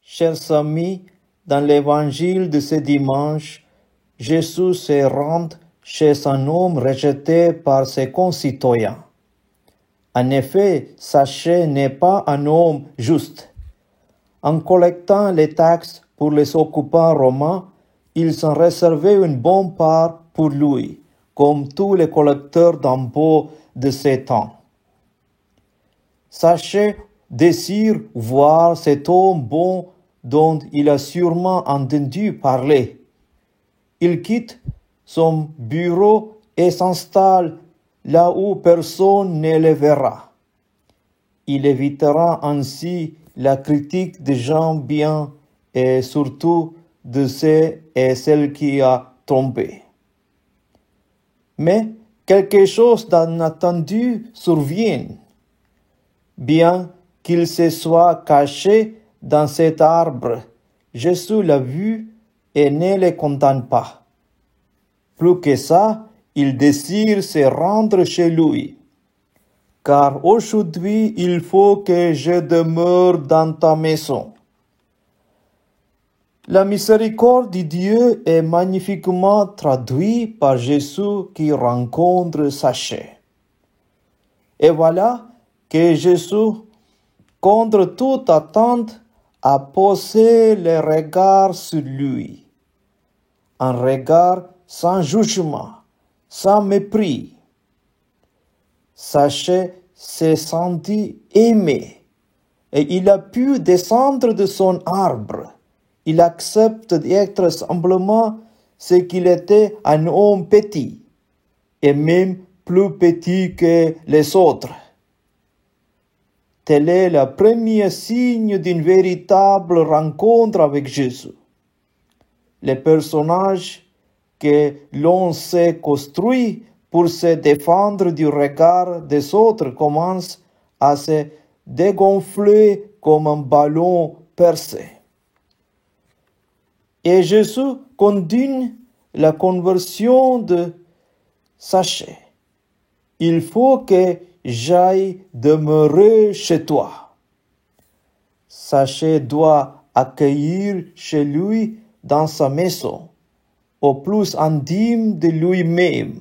Chers amis, dans l'évangile de ce dimanche, Jésus se rend chez un homme rejeté par ses concitoyens. En effet, Zachée n'est pas un homme juste. En collectant les taxes pour les occupants romains, il s'en réservait une bonne part pour lui, comme tous les collecteurs d'impôts de ces temps. Zachée désire voir cet homme bon dont il a sûrement entendu parler. Il quitte son bureau et s'installe là où personne ne le verra. Il évitera ainsi la critique des gens bien et surtout de ceux et celles qui a trompé. Mais quelque chose d'inattendu survient. Bien qu'il se soit caché dans cet arbre, Jésus l'a vu et ne le condamne pas. Plus que ça, il désire se rendre chez lui. Car aujourd'hui, il faut que je demeure dans ta maison. La miséricorde de Dieu est magnifiquement traduite par Jésus qui rencontre Zachée. Et voilà que Jésus, contre toute attente, a posé le regard sur lui. Un regard sans jugement, sans mépris. Zachée s'est senti aimé et il a pu descendre de son arbre. Il accepte d'être simplement ce qu'il était, un homme petit, et même plus petit que les autres. Tel est le premier signe d'une véritable rencontre avec Jésus. Les personnages que l'on s'est construit pour se défendre du regard des autres commencent à se dégonfler comme un ballon percé. Et Jésus continue la conversion de Zachée. Il faut que j'aille demeurer chez toi. Zachée doit accueillir chez lui dans sa maison, au plus intime de lui-même,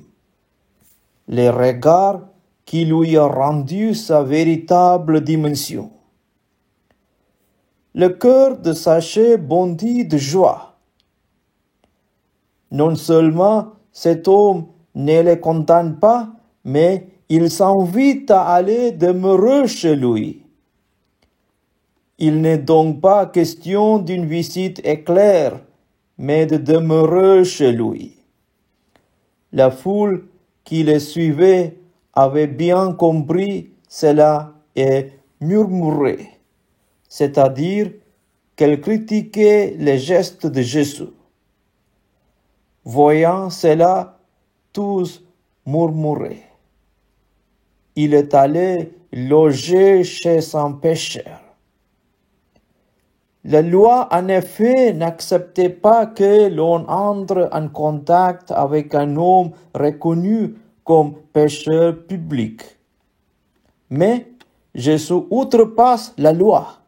le regard qui lui a rendu sa véritable dimension. Le cœur de Zachée bondit de joie. Non seulement cet homme ne le condamne pas, mais il s'invite à aller demeurer chez lui. Il n'est donc pas question d'une visite éclair, mais de demeurer chez lui. La foule qui le suivait avait bien compris cela et murmurait, c'est-à-dire qu'elle critiquait les gestes de Jésus. Voyant cela, tous murmuraient. Il est allé loger chez un pécheur. La loi, en effet, n'acceptait pas que l'on entre en contact avec un homme reconnu comme pécheur public. Mais Jésus outrepasse la loi.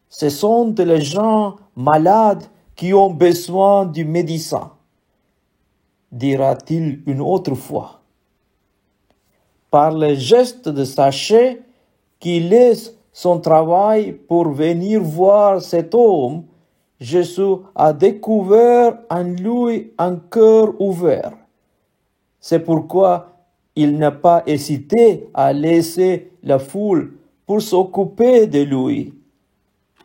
Ce sont les gens malades qui ont besoin du médecin, dira-t-il une autre fois. Par le geste de Zachée, qui laisse son travail pour venir voir cet homme, Jésus a découvert en lui un cœur ouvert. C'est pourquoi il n'a pas hésité à laisser la foule pour s'occuper de lui,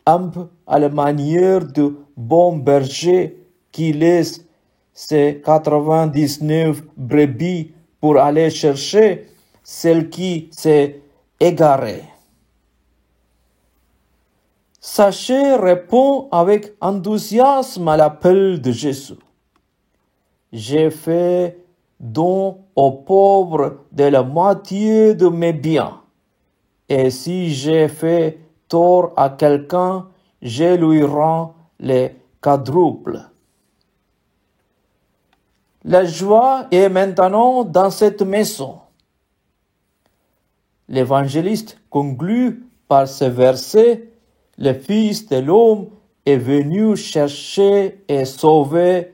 un peu à la manière du bon berger qui laisse ses 99 brebis pour aller chercher celle qui s'est égarée. Zachée répond avec enthousiasme à l'appel de Jésus. J'ai fait don aux pauvres de la moitié de mes biens, et si j'ai fait tort à quelqu'un, je lui rends le quadruple. La joie est maintenant dans cette maison. L'évangéliste conclut par ce verset le Fils de l'homme est venu chercher et sauver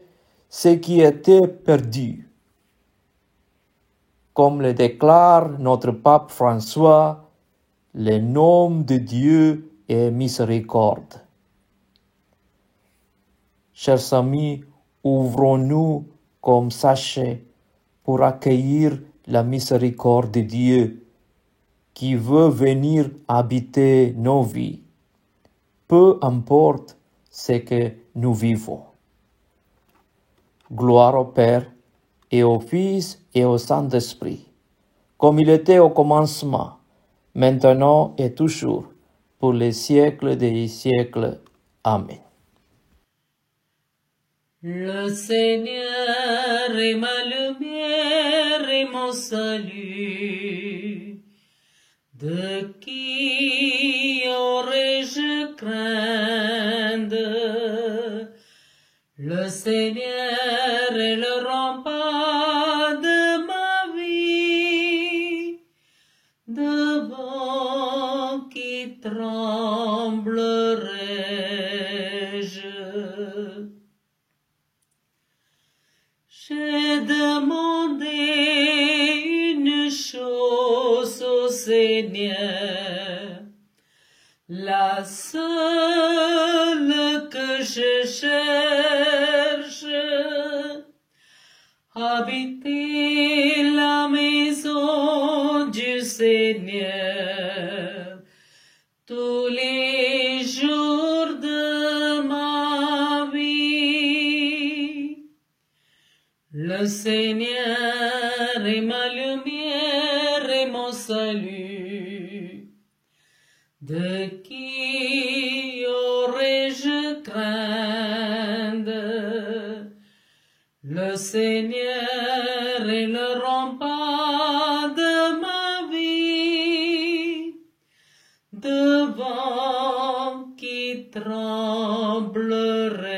ce qui était perdu. Comme le déclare notre pape François, le nom de Dieu est miséricorde. Chers amis, ouvrons-nous comme sachets pour accueillir la miséricorde de Dieu qui veut venir habiter nos vies, peu importe ce que nous vivons. Gloire au Père et au Fils et au Saint-Esprit, comme il était au commencement, maintenant et toujours, pour les siècles des siècles. Amen. Le Seigneur est ma lumière et mon salut. De qui aurais-je crainte? Le Seigneur est le rempart de ma vie. Devant qui tremblerai-je? J'ai demandé une chose au Seigneur, la seule que je cherche, habiter la maison du Seigneur tous les jours de ma vie. Le Seigneur est ma lumière et mon salut. De qui aurais-je crainte? Le Seigneur est le rempart de ma vie. Devant qui tremblerai?